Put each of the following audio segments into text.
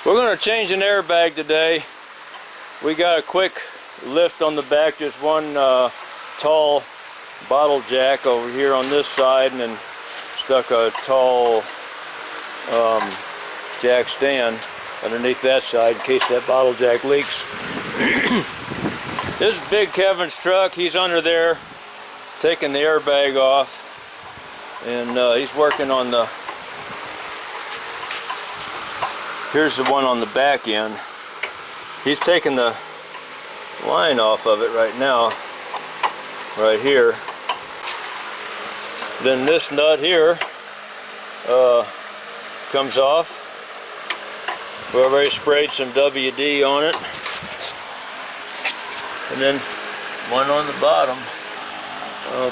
We're going to change an airbag today. We got a quick lift on the back, just one tall bottle jack over here on this side, and then stuck a tall jack stand underneath that side in case that bottle jack leaks. This is Big Kevin's truck. He's under there taking the airbag off, and he's working on the, here's the one on the back end. He's taking the line off of it right now, right here. Then this nut here comes off. We already sprayed some WD on it. And then one on the bottom.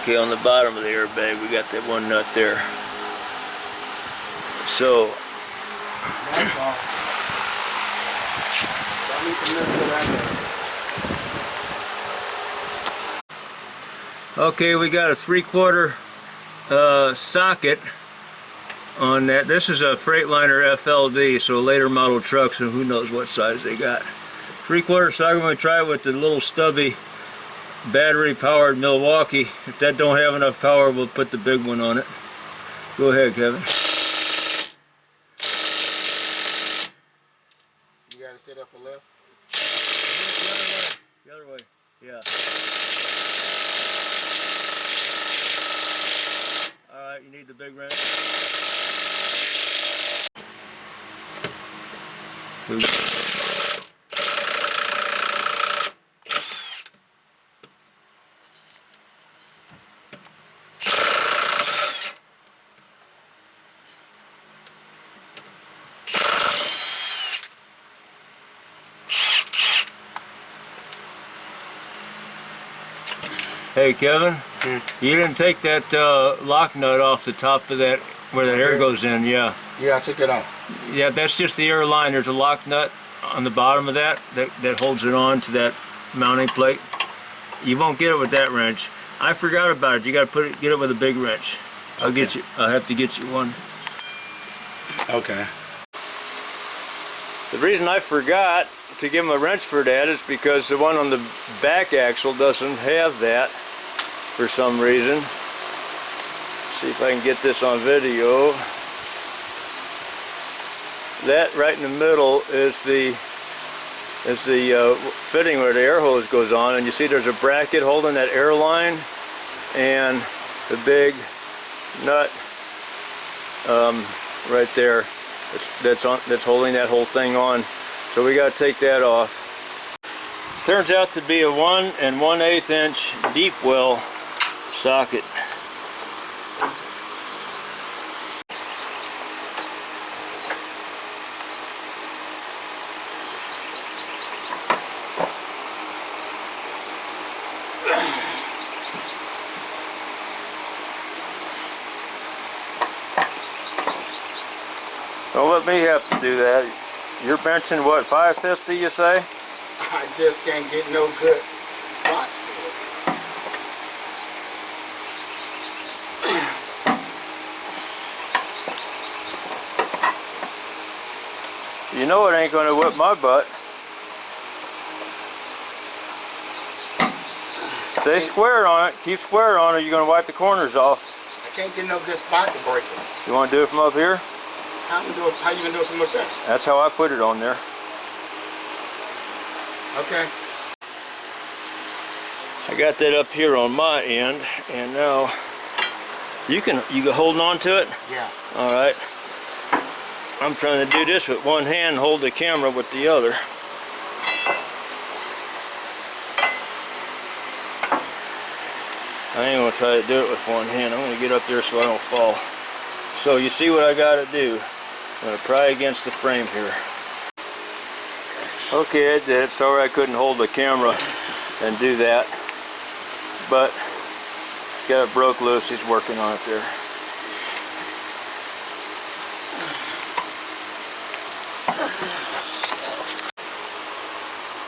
Okay, on the bottom of the airbag we got that one nut there. So okay, we got a 3/4 socket on that. This is a Freightliner FLD, so later model trucks, and who knows what size they got. 3/4 socket. I'm going to try it with the little stubby battery powered Milwaukee. If that don't have enough power, we'll put the big one on it. Go ahead, Kevin. You got to set up for left? The other way. Yeah. Alright, you need the big wrench. Hey Kevin, you didn't take that lock nut off the top of that, where the air goes in, yeah. Yeah, I took it off. Yeah, that's just the air line. There's a lock nut on the bottom of that holds it on to that mounting plate. You won't get it with that wrench. I forgot about it. You got to get it with a big wrench. I'll have to get you one. Okay. The reason I forgot to give him a wrench for that is because the one on the back axle doesn't have that for some reason. See if I can get this on video. That right in the middle is the fitting where the air hose goes on, and you see there's a bracket holding that air line, and the big nut right there that's holding that whole thing on. So we got to take that off. Turns out to be a 1 1/8 inch deep well socket. Don't let me have to do that. You're benching what, 550 you say? I just can't get no good spot for it. You know it ain't gonna whip my butt. Stay square on it. Keep square on it. You're gonna wipe the corners off. I can't get no good spot to break it. You want to do it from up here? How you gonna do it from up there? That's how I put it on there. Okay. I got that up here on my end, and now you can hold on to it? Yeah. All right. I'm trying to do this with one hand, hold the camera with the other. I ain't gonna try to do it with one hand. I'm gonna get up there so I don't fall. So you see what I gotta do. I'm gonna pry against the frame here. Okay, I did it. Sorry I couldn't hold the camera and do that. But got it broke loose. He's working on it there.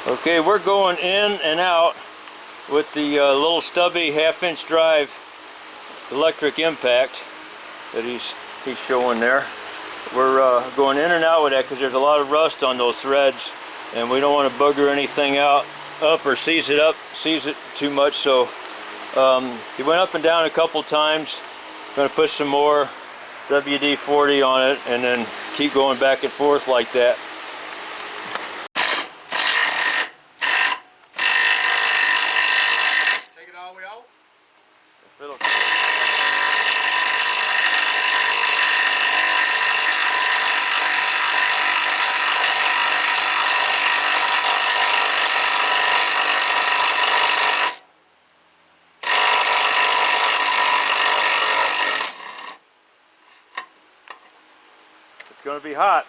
Okay, we're going in and out with the little stubby 1/2 inch drive electric impact that he's showing there. we're going in and out with that because there's a lot of rust on those threads, and we don't want to bugger anything up or seize it too much. So he went up and down a couple times. Going to put some more WD-40 on it and then keep going back and forth like that. Take it all the way off? It's going to be hot.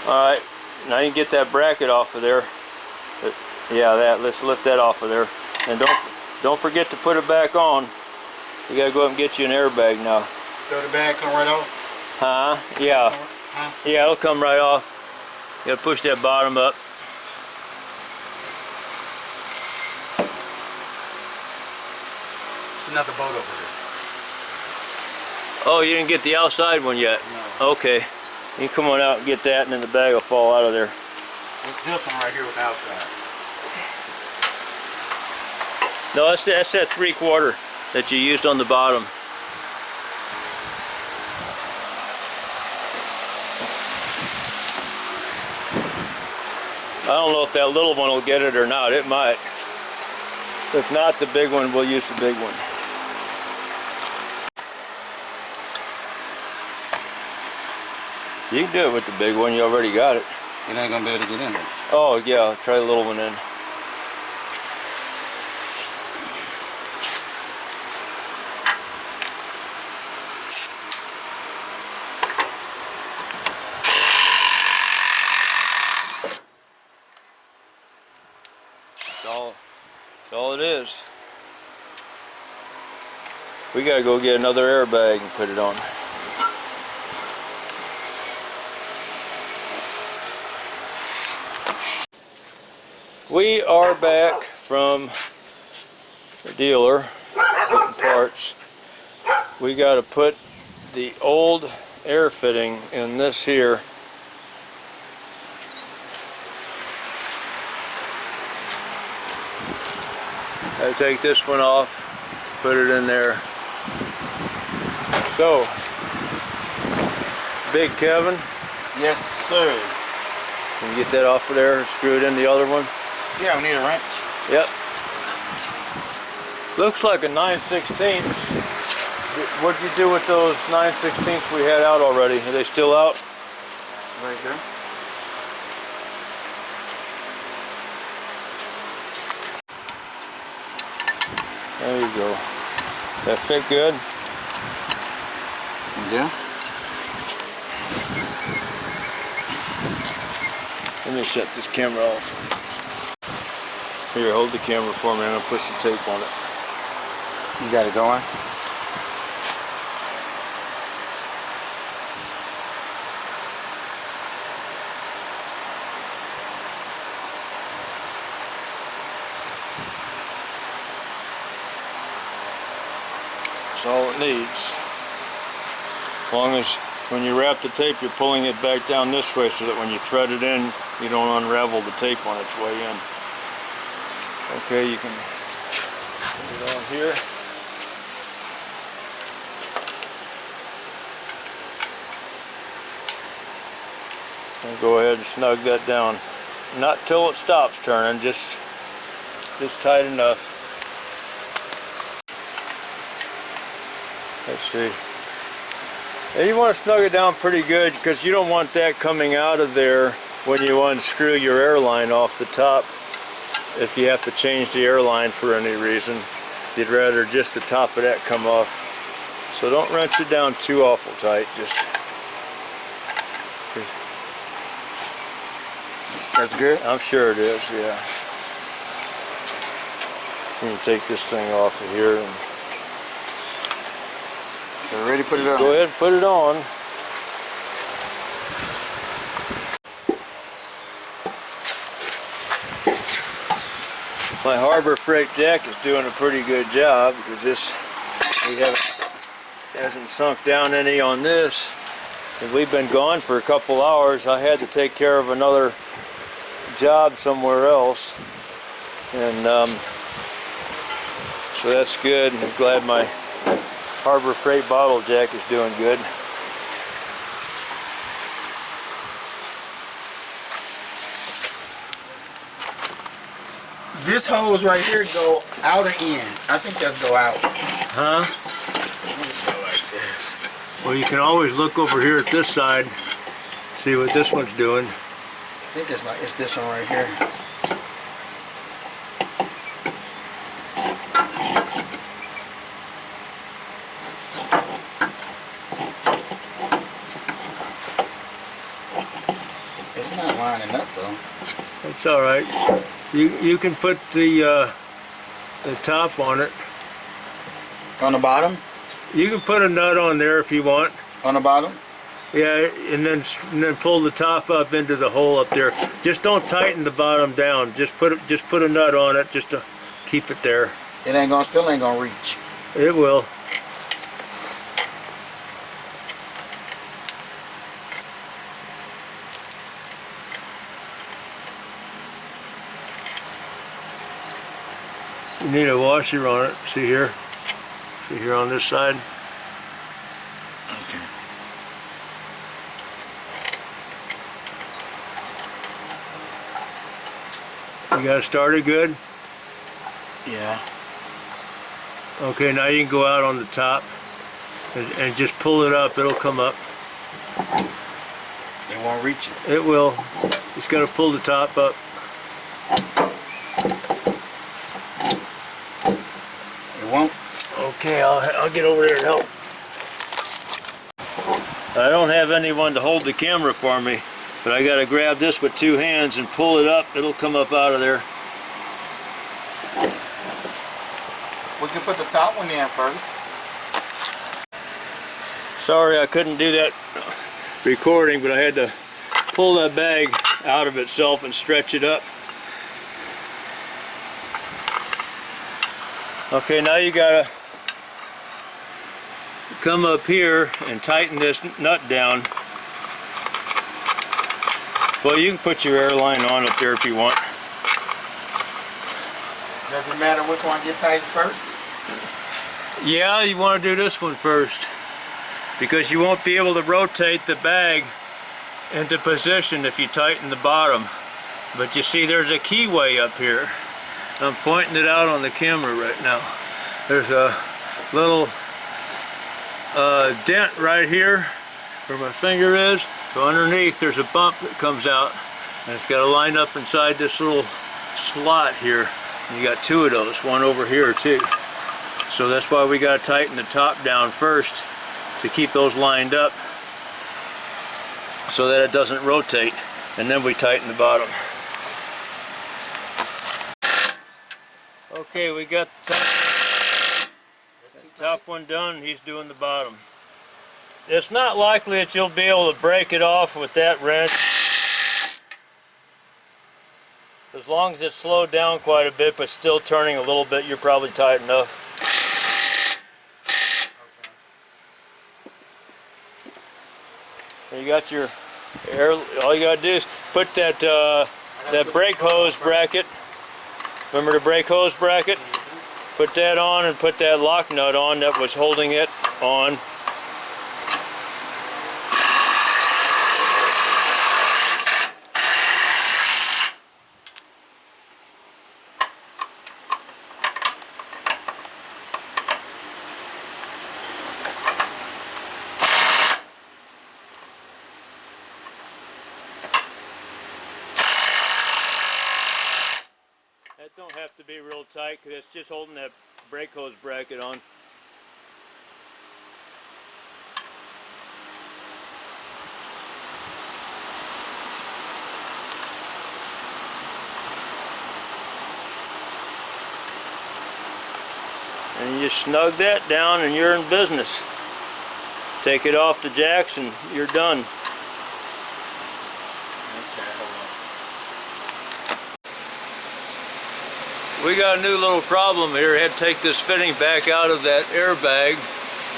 Alright, now you can get that bracket off of there. Yeah, let's lift that off of there. And don't forget to put it back on. We gotta go up and get you an airbag now. So the bag come right off? Huh? Yeah. Huh? Yeah, it'll come right off. You gotta push that bottom up. It's another boat over here. Oh, you didn't get the outside one yet? No. Okay. You can come on out and get that, and then the bag will fall out of there. It's this one right here with the outside. No, that's that 3/4 that you used on the bottom. I don't know if that little one will get it or not. It might. If not, the big one, we'll use the big one. You can do it with the big one. You already got it. It ain't gonna be able to get in here. Oh, yeah. Try the little one in. That's all it is. We gotta go get another airbag and put it on. We are back from the dealer getting parts. We got to put the old air fitting in this here. I take this one off, put it in there. So, Big Kevin. Yes, sir. Can you get that off of there? Screw it in the other one. Yeah, we need a wrench. Yep. Looks like a 9/16. What'd you do with those 9/16 we had out already? Are they still out? Right there. There you go. That fit good? Yeah. Let me shut this camera off. Here, hold the camera for me. I'm going to put some tape on it. You got it going? That's all it needs. As long as when you wrap the tape, you're pulling it back down this way so that when you thread it in, you don't unravel the tape on its way in. Okay, you can put it on here. And go ahead and snug that down. Not till it stops turning, just tight enough. Let's see. And you want to snug it down pretty good because you don't want that coming out of there when you unscrew your airline off the top. If you have to change the airline for any reason, you'd rather just the top of that come off. So don't wrench it down too awful tight. Just. That's good? I'm sure it is, yeah. You can take this thing off of here and So ready to put it on? go ahead and put it on. My Harbor Freight jack is doing a pretty good job because hasn't sunk down any on this. And we've been gone for a couple hours. I had to take care of another job somewhere else, and so that's good. I'm glad my Harbor Freight bottle jack is doing good. This hose right here go out or in? I think that's go out. Huh? Let me go like this. Well, you can always look over here at this side, see what this one's doing. I think it's this one right here. It's not lining up though. That's all right. You can put the top on it. On the bottom? You can put a nut on there if you want. On the bottom? Yeah, and then pull the top up into the hole up there. Just don't tighten the bottom down. Just put a nut on it just to keep it there. It still ain't gonna reach. It will. You need a washer on it. See here? See here on this side? Okay. You got it started good? Yeah. Okay, now you can go out on the top and just pull it up. It'll come up. It won't reach it. It will. Just got to pull the top up. It won't. Okay, I'll get over there and help. I don't have anyone to hold the camera for me, but I got to grab this with two hands and pull it up. It'll come up out of there. We can put the top one in first. Sorry I couldn't do that recording, but I had to pull that bag out of itself and stretch it up. Okay, now you gotta come up here and tighten this nut down. Well, you can put your airline on up there if you want. Does it matter which one gets tightened first? Yeah, you want to do this one first, because you won't be able to rotate the bag into position if you tighten the bottom. But you see there's a keyway up here. I'm pointing it out on the camera right now. There's a little dent right here where my finger is. So underneath there's a bump that comes out, and it's got to line up inside this little slot here. And you got two of those, one over here too. So that's why we got to tighten the top down first to keep those lined up so that it doesn't rotate, and then we tighten the bottom. Okay, we got the top one done. He's doing the bottom. It's not likely that you'll be able to break it off with that wrench. As long as it's slowed down quite a bit but still turning a little bit, you're probably tight enough. You got your air. All you gotta do is put that that brake hose bracket. Remember the brake hose bracket? Put that on and put that lock nut on that was holding it on. That don't have to be real tight because it's just holding that brake hose bracket on. And you just snug that down and you're in business. Take it off the jacks and you're done. We got a new little problem here. Had to take this fitting back out of that airbag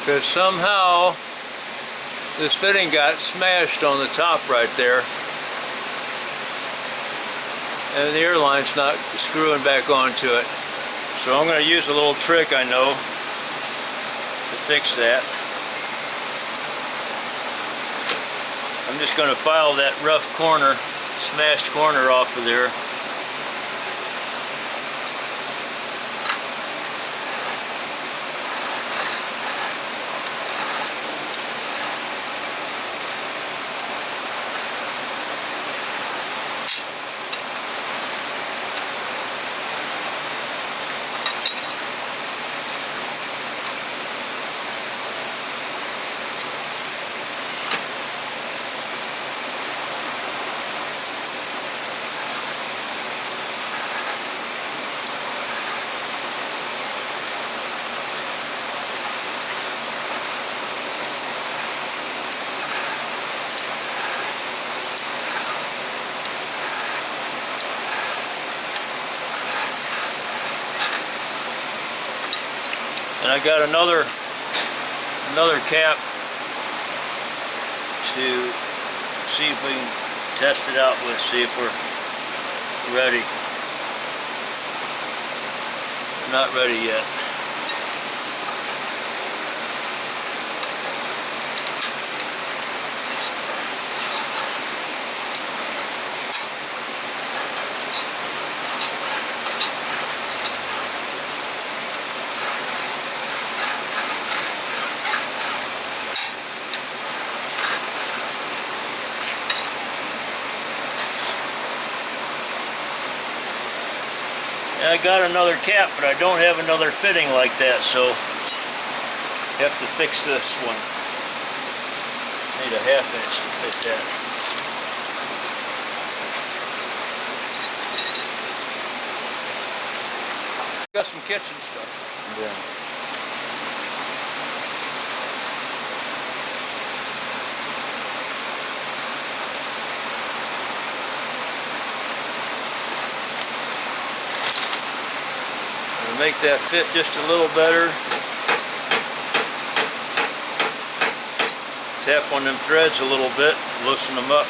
because somehow this fitting got smashed on the top right there. And the airline's not screwing back onto it. So I'm going to use a little trick I know to fix that. I'm just going to file that rough corner, smashed corner off of there. And I got another cap to see if we can test it out with, see if we're ready. Not ready yet. I got another cap, but I don't have another fitting like that, so I have to fix this one. Need a 1/2 inch to fit that. Got some kitchen stuff. Yeah. Make that fit just a little better. Tap on them threads a little bit, loosen them up.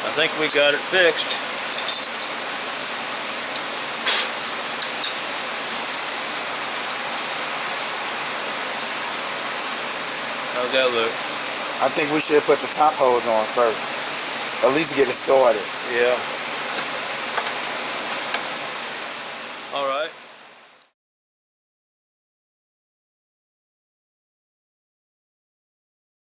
I think we got it fixed. How's that look? I think we should put the top hose on first. At least get it started. Yeah.